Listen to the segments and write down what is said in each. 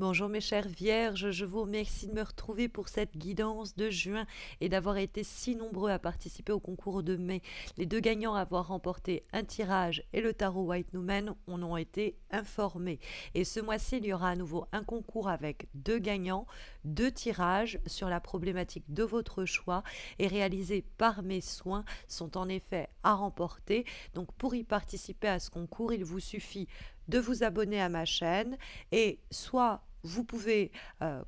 Bonjour mes chères vierges, je vous remercie de me retrouver pour cette guidance de juin et d'avoir été si nombreux à participer au concours de mai. Les deux gagnants à avoir remporté un tirage et le tarot White Numen en ont été informés. Et ce mois-ci, il y aura à nouveau un concours avec deux gagnants, deux tirages sur la problématique de votre choix et réalisés par mes soins sont en effet à remporter. Donc pour y participer à ce concours, il vous suffit de vous abonner à ma chaîne et soit vous pouvez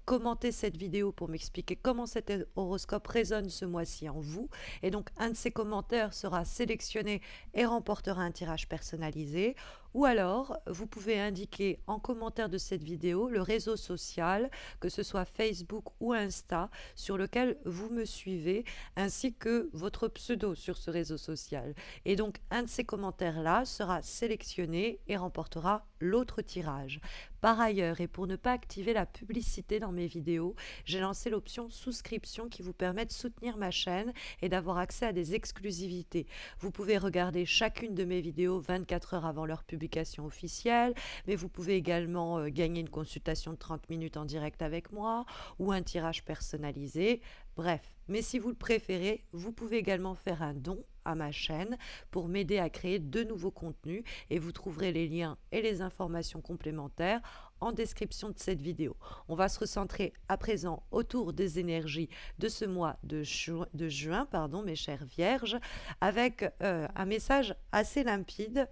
commenter cette vidéo pour m'expliquer comment cet horoscope résonne ce mois-ci en vous. Et donc, un de ces commentaires sera sélectionné et remportera un tirage personnalisé. Ou alors, vous pouvez indiquer en commentaire de cette vidéo le réseau social, que ce soit Facebook ou Insta, sur lequel vous me suivez, ainsi que votre pseudo sur ce réseau social. Et donc, un de ces commentaires-là sera sélectionné et remportera l'autre tirage. Par ailleurs, et pour ne pas activer la publicité dans mes vidéos, j'ai lancé l'option souscription qui vous permet de soutenir ma chaîne et d'avoir accès à des exclusivités. Vous pouvez regarder chacune de mes vidéos 24 heures avant leur publication officielle, mais vous pouvez également gagner une consultation de 30 minutes en direct avec moi ou un tirage personnalisé. Bref, mais si vous le préférez, vous pouvez également faire un don à ma chaîne pour m'aider à créer de nouveaux contenus et vous trouverez les liens et les informations complémentaires en description de cette vidéo. On va se recentrer à présent autour des énergies de ce mois de juin, mes chères vierges, avec un message assez limpide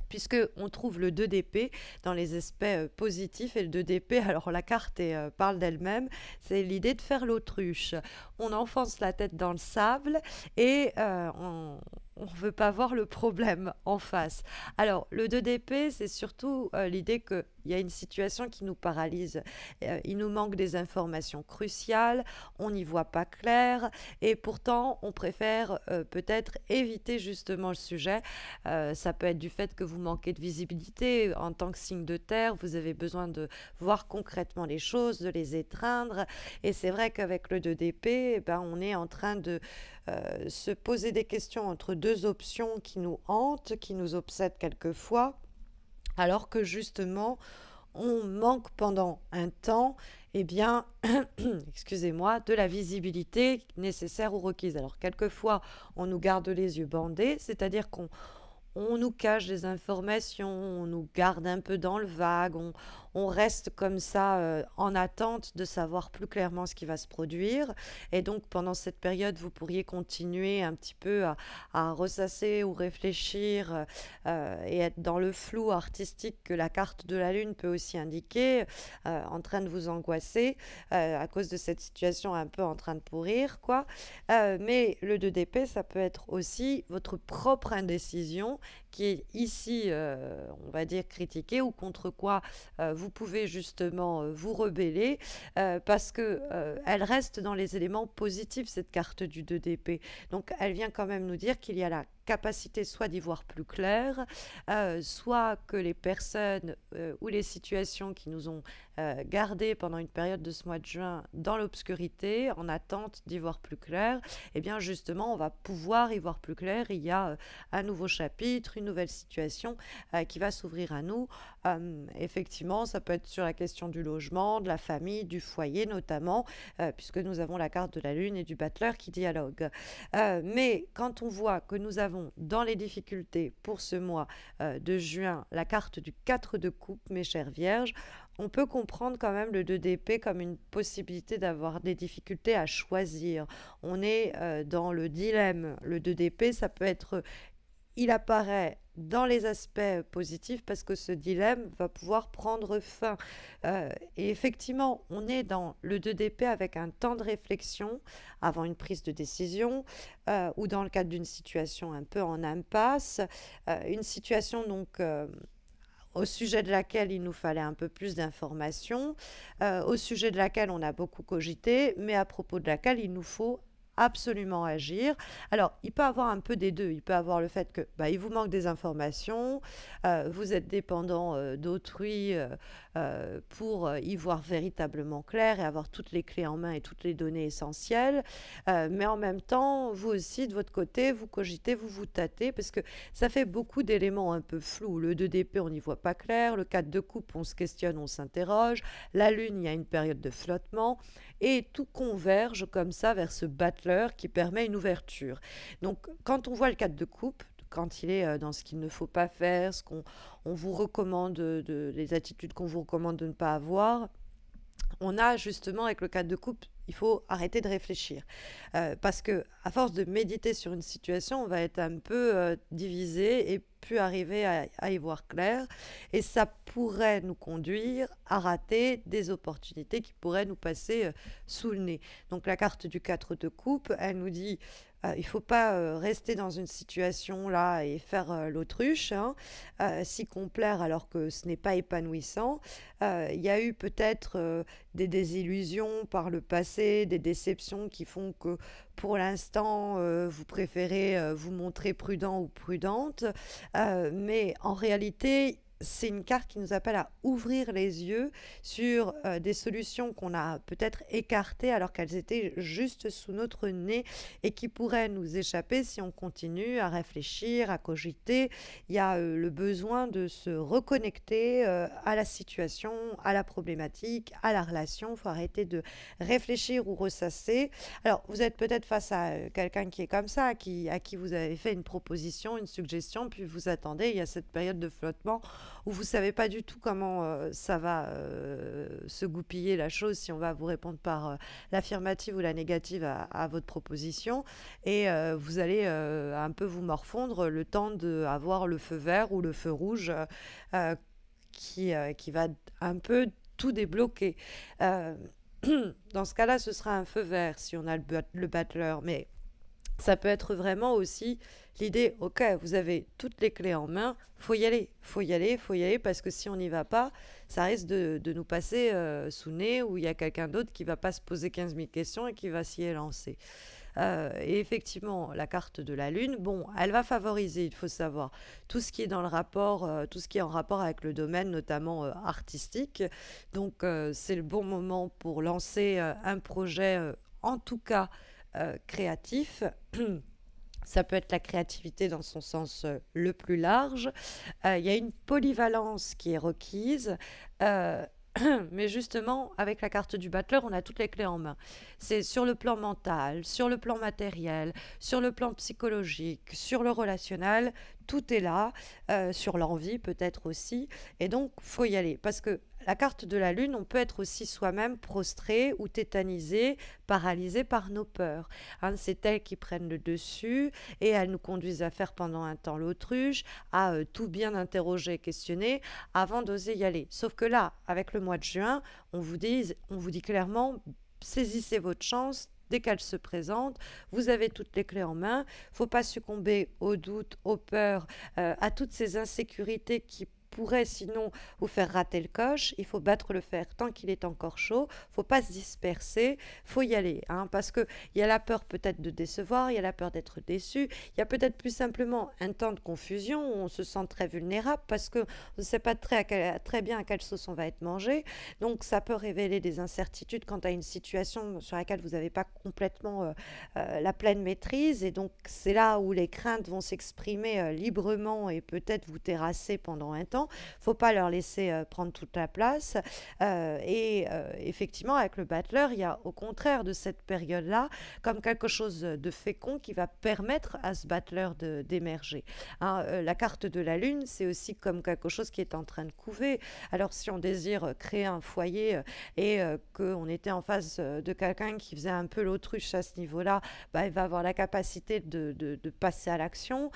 puisque on trouve le 2 d'épée dans les aspects positifs et le 2 d'épée, alors la carte parle d'elle-même, c'est l'idée de faire l'autruche. On enfonce la tête dans le sable et on ne veut pas voir le problème en face. Alors, le 2 d'épée, c'est surtout l'idée qu'il y a une situation qui nous paralyse. Il nous manque des informations cruciales, on n'y voit pas clair, et pourtant, on préfère peut-être éviter justement le sujet. Ça peut être du fait que vous manquez de visibilité en tant que signe de terre, vous avez besoin de voir concrètement les choses, de les étreindre, et c'est vrai qu'avec le 2 d'épée, on est en train de se poser des questions entre deux options qui nous hantent, qui nous obsèdent quelquefois, alors que justement, on manque pendant un temps, excusez-moi, de la visibilité nécessaire ou requise. Alors, quelquefois, on nous garde les yeux bandés, c'est-à-dire qu'on nous cache des informations, on nous garde un peu dans le vague, on reste comme ça en attente de savoir plus clairement ce qui va se produire. Et donc pendant cette période, vous pourriez continuer un petit peu à ressasser ou réfléchir et être dans le flou artistique que la carte de la Lune peut aussi indiquer, en train de vous angoisser à cause de cette situation un peu en train de pourrir, quoi. Mais le 2 d'épée, ça peut être aussi votre propre indécision qui est ici, on va dire, critiquée ou contre quoi vous pouvez justement vous rebeller parce que elle reste dans les éléments positifs, cette carte du 2 d'épée. Donc elle vient quand même nous dire qu'il y a la capacité soit d'y voir plus clair, soit que les personnes ou les situations qui nous ont gardés pendant une période de ce mois de juin dans l'obscurité, en attente d'y voir plus clair, et bien justement on va pouvoir y voir plus clair. Il y a un nouveau chapitre, une nouvelle situation qui va s'ouvrir à nous. Effectivement, ça peut être sur la question du logement, de la famille, du foyer notamment, puisque nous avons la carte de la Lune et du Battleur qui dialoguent. Mais quand on voit que nous avons dans les difficultés pour ce mois de juin la carte du 4 de coupe, mes chères vierges, on peut comprendre quand même le 2 d'épée comme une possibilité d'avoir des difficultés à choisir. On est dans le dilemme. Le 2 d'épée, ça peut être... Il apparaît dans les aspects positifs parce que ce dilemme va pouvoir prendre fin. Et effectivement, on est dans le 2 d'épée avec un temps de réflexion avant une prise de décision ou dans le cadre d'une situation un peu en impasse, une situation donc au sujet de laquelle il nous fallait un peu plus d'informations, au sujet de laquelle on a beaucoup cogité, mais à propos de laquelle il nous faut absolument agir. Alors, il peut avoir un peu des deux. Il peut avoir le fait que il vous manque des informations, vous êtes dépendant d'autrui pour y voir véritablement clair et avoir toutes les clés en main et toutes les données essentielles. Mais en même temps, vous aussi, de votre côté, vous cogitez, vous vous tâtez, parce que ça fait beaucoup d'éléments un peu flous. Le 2 d'épée, on n'y voit pas clair. Le 4 de coupe, on se questionne, on s'interroge. La lune, il y a une période de flottement. Et tout converge comme ça vers ce battleur qui permet une ouverture. Donc, quand on voit le 4 de coupe, quand il est dans ce qu'il ne faut pas faire, ce qu'on on vous recommande, les attitudes qu'on vous recommande de ne pas avoir, on a justement avec le 4 de coupe, il faut arrêter de réfléchir. Parce que à force de méditer sur une situation, on va être un peu divisé et plus arriver à y voir clair. Et ça pourrait nous conduire à rater des opportunités qui pourraient nous passer sous le nez. Donc la carte du 4 de coupe, elle nous dit il ne faut pas rester dans une situation là et faire l'autruche, hein, s'y complaire alors que ce n'est pas épanouissant. Il y a eu peut-être des désillusions par le passé, des déceptions qui font que pour l'instant vous préférez vous montrer prudent ou prudente, mais en réalité c'est une carte qui nous appelle à ouvrir les yeux sur des solutions qu'on a peut-être écartées alors qu'elles étaient juste sous notre nez et qui pourraient nous échapper si on continue à réfléchir, à cogiter. Il y a le besoin de se reconnecter à la situation, à la problématique, à la relation. Il faut arrêter de réfléchir ou ressasser. Alors, vous êtes peut-être face à quelqu'un qui est comme ça, à qui vous avez fait une proposition, une suggestion, puis vous attendez, il y a cette période de flottement où vous ne savez pas du tout comment ça va se goupiller la chose, si on va vous répondre par l'affirmative ou la négative à votre proposition. Et vous allez un peu vous morfondre le temps d'avoir le feu vert ou le feu rouge qui va un peu tout débloquer. Dans ce cas-là, ce sera un feu vert si on a le battleur, mais ça peut être vraiment aussi l'idée, ok, vous avez toutes les clés en main, faut y aller, faut y aller, faut y aller, parce que si on n'y va pas, ça risque de nous passer sous le nez, où il y a quelqu'un d'autre qui va pas se poser 15 000 questions et qui va s'y élancer. Et effectivement, la carte de la Lune, bon, elle va favoriser, il faut savoir, tout ce qui est dans le rapport, tout ce qui est en rapport avec le domaine, notamment artistique. Donc, c'est le bon moment pour lancer un projet, en tout cas créatif. Ça peut être la créativité dans son sens le plus large. Il y a une polyvalence qui est requise. Euh, Mais justement, avec la carte du battleur, on a toutes les clés en main. C'est sur le plan mental, sur le plan matériel, sur le plan psychologique, sur le relationnel, tout est là, sur l'envie peut-être aussi. Et donc, faut y aller. Parce que la carte de la Lune, on peut être aussi soi-même prostré ou tétanisé, paralysé par nos peurs. Hein, c'est elles qui prennent le dessus et elles nous conduisent à faire pendant un temps l'autruche, à tout bien interroger, questionner avant d'oser y aller. Sauf que là, avec le mois de juin, on vous dit clairement, saisissez votre chance. Dès qu'elle se présente, vous avez toutes les clés en main. Il ne faut pas succomber aux doutes, aux peurs, à toutes ces insécurités qui pourrait sinon vous faire rater le coche. Il faut battre le fer tant qu'il est encore chaud. Il ne faut pas se disperser. Il faut y aller. Hein, parce qu'il y a la peur peut-être de décevoir, il y a la peur d'être déçu. Il y a peut-être plus simplement un temps de confusion où on se sent très vulnérable parce qu'on ne sait pas très bien à quelle sauce on va être mangé. Donc ça peut révéler des incertitudes quant à une situation sur laquelle vous n'avez pas complètement la pleine maîtrise. Et donc c'est là où les craintes vont s'exprimer librement et peut-être vous terrasser pendant un temps. Il ne faut pas leur laisser prendre toute la place. Effectivement, avec le battleur, il y a au contraire de cette période-là comme quelque chose de fécond qui va permettre à ce battleur d'émerger. Hein, la carte de la Lune, c'est aussi comme quelque chose qui est en train de couver. Alors, si on désire créer un foyer et qu'on était en face de quelqu'un qui faisait un peu l'autruche à ce niveau-là, il va avoir la capacité de passer à l'action.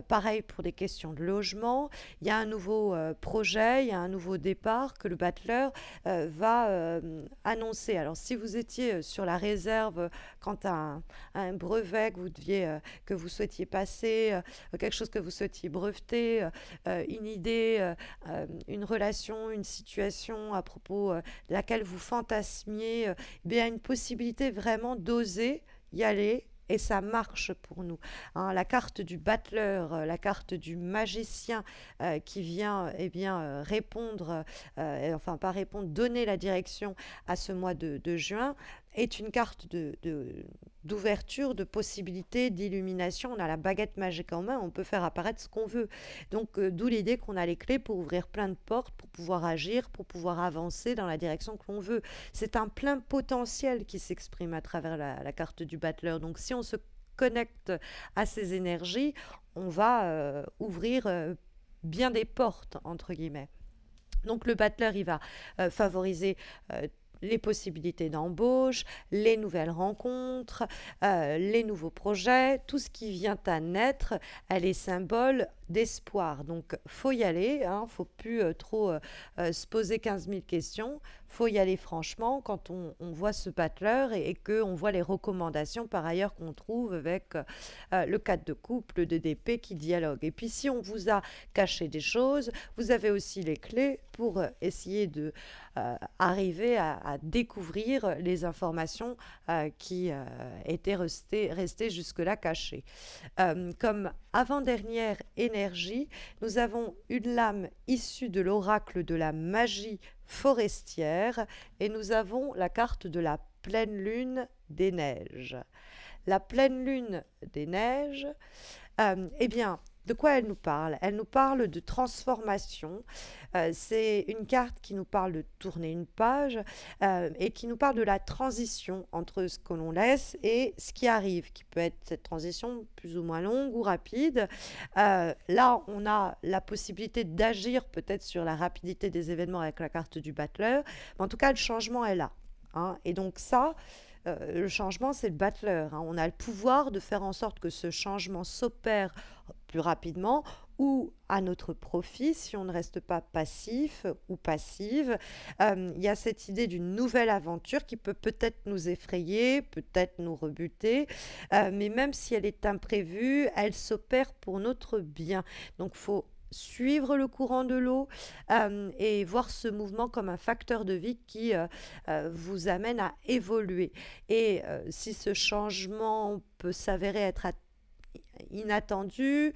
Pareil pour des questions de logement. Il y a un nouveau projet, il y a un nouveau départ que le battleur va annoncer. Alors si vous étiez sur la réserve quant à un brevet que vous souhaitiez passer, quelque chose que vous souhaitiez breveter, une idée, une relation, une situation à propos de laquelle vous fantasmiez, bien une possibilité vraiment d'oser y aller. Et ça marche pour nous. Hein. La carte du battleur, la carte du magicien qui vient eh bien, répondre, enfin pas répondre, donner la direction à ce mois de juin, est une carte d'ouverture, de possibilité, d'illumination. On a la baguette magique en main, on peut faire apparaître ce qu'on veut. Donc d'où l'idée qu'on a les clés pour ouvrir plein de portes, pour pouvoir agir, pour pouvoir avancer dans la direction que l'on veut. C'est un plein potentiel qui s'exprime à travers la carte du battleur. Donc si on se connecte à ces énergies, on va ouvrir bien des portes, entre guillemets. Donc le battleur, il va favoriser les possibilités d'embauche, les nouvelles rencontres, les nouveaux projets, tout ce qui vient à naître, elle est symbole d'espoir. Donc, faut y aller, hein, faut plus trop se poser 15 000 questions. Faut y aller franchement quand on voit ce battleur et qu'on voit les recommandations par ailleurs qu'on trouve avec le 4 de coupe, le 2 d'épée qui dialogue. Et puis, si on vous a caché des choses, vous avez aussi les clés pour essayer de arriver à découvrir les informations qui étaient restées jusque-là cachées. Comme avant-dernière énergie, nous avons une lame issue de l'oracle de la magie forestière et nous avons la carte de la pleine lune des neiges. La pleine lune des neiges, eh bien, de quoi elle nous parle? Elle nous parle de transformation. C'est une carte qui nous parle de tourner une page et qui nous parle de la transition entre ce que l'on laisse et ce qui arrive, qui peut être cette transition plus ou moins longue ou rapide. Là, on a la possibilité d'agir peut-être sur la rapidité des événements avec la carte du battleur, mais en tout cas, le changement est là. Hein. Et donc ça, le changement, c'est le battleur. Hein. On a le pouvoir de faire en sorte que ce changement s'opère plus rapidement ou à notre profit si on ne reste pas passif ou passive. Il y a cette idée d'une nouvelle aventure qui peut peut-être nous effrayer, peut-être nous rebuter, mais même si elle est imprévue, elle s'opère pour notre bien. Donc, il faut suivre le courant de l'eau et voir ce mouvement comme un facteur de vie qui vous amène à évoluer. Et si ce changement peut s'avérer être inattendu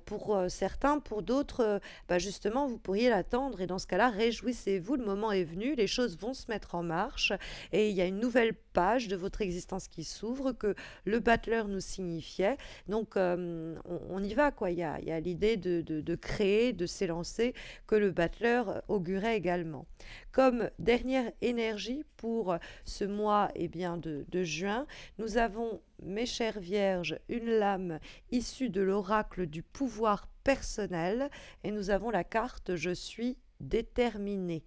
pour certains, pour d'autres, justement, vous pourriez l'attendre et dans ce cas-là, réjouissez-vous, le moment est venu, les choses vont se mettre en marche et il y a une nouvelle page de votre existence qui s'ouvre que le battleur nous signifiait. Donc, on y va, quoi. Il y a l'idée de créer, de s'élancer que le battleur augurait également. Comme dernière énergie pour ce mois bien, de juin, nous avons, mes chères vierges, une lame issue de l'oracle du pouvoir personnel et nous avons la carte Je suis déterminée.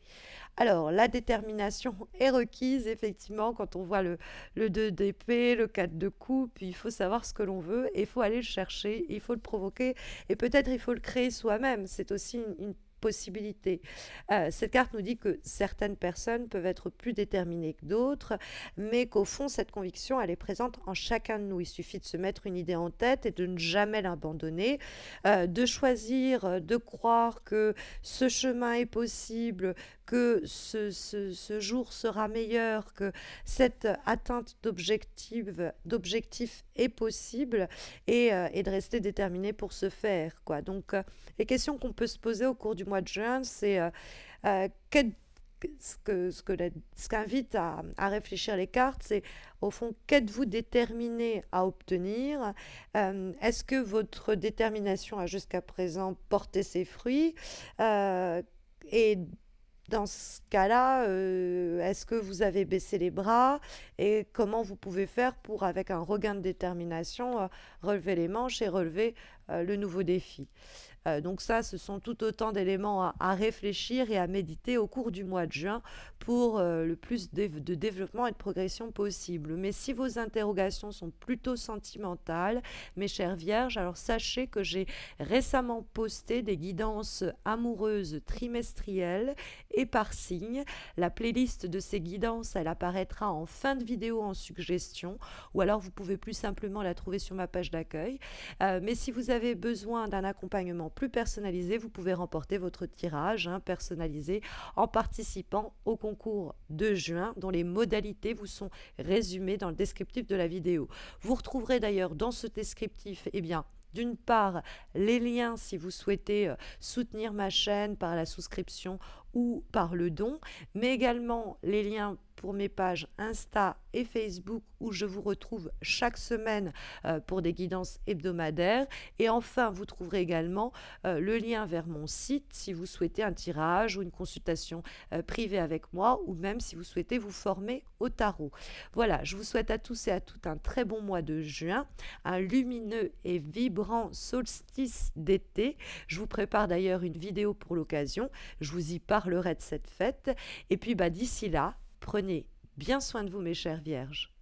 Alors, la détermination est requise, effectivement, quand on voit le 2 d'épée, le 4 de coupe, il faut savoir ce que l'on veut et il faut aller le chercher, il faut le provoquer et peut-être il faut le créer soi-même. C'est aussi une possibilité. Cette carte nous dit que certaines personnes peuvent être plus déterminées que d'autres, mais qu'au fond, cette conviction, elle est présente en chacun de nous. Il suffit de se mettre une idée en tête et de ne jamais l'abandonner, de choisir, de croire que ce chemin est possible, que ce jour sera meilleur, que cette atteinte d'objectifs est possible et de rester déterminé pour ce faire, quoi. Donc, les questions qu'on peut se poser au cours du mois de juin, c'est ce qu'invite à réfléchir les cartes, c'est au fond, qu'êtes-vous déterminé à obtenir? Est-ce que votre détermination a jusqu'à présent porté ses fruits? Et dans ce cas-là, est-ce que vous avez baissé les bras et comment vous pouvez faire pour, avec un regain de détermination, relever les manches et relever le nouveau défi? Donc ça, ce sont tout autant d'éléments à réfléchir et à méditer au cours du mois de juin pour le plus de développement et de progression possible. Mais si vos interrogations sont plutôt sentimentales, mes chères vierges, alors sachez que j'ai récemment posté des guidances amoureuses trimestrielles et par signe. La playlist de ces guidances, elle apparaîtra en fin de vidéo en suggestion ou alors vous pouvez plus simplement la trouver sur ma page d'accueil. Mais si vous avez avez besoin d'un accompagnement plus personnalisé, vous pouvez remporter votre tirage personnalisé en participant au concours de juin dont les modalités vous sont résumées dans le descriptif de la vidéo. Vous retrouverez d'ailleurs dans ce descriptif, d'une part, les liens si vous souhaitez soutenir ma chaîne par la souscription ou par le don, mais également les liens pour mes pages Insta et Facebook où je vous retrouve chaque semaine pour des guidances hebdomadaires. Et enfin, vous trouverez également le lien vers mon site si vous souhaitez un tirage ou une consultation privée avec moi, ou même si vous souhaitez vous former au tarot. Voilà, je vous souhaite à tous et à toutes un très bon mois de juin, un lumineux et vibrant solstice d'été. Je vous prépare d'ailleurs une vidéo pour l'occasion, je vous y parlerai de cette fête. Et puis d'ici là, prenez bien soin de vous mes chères vierges.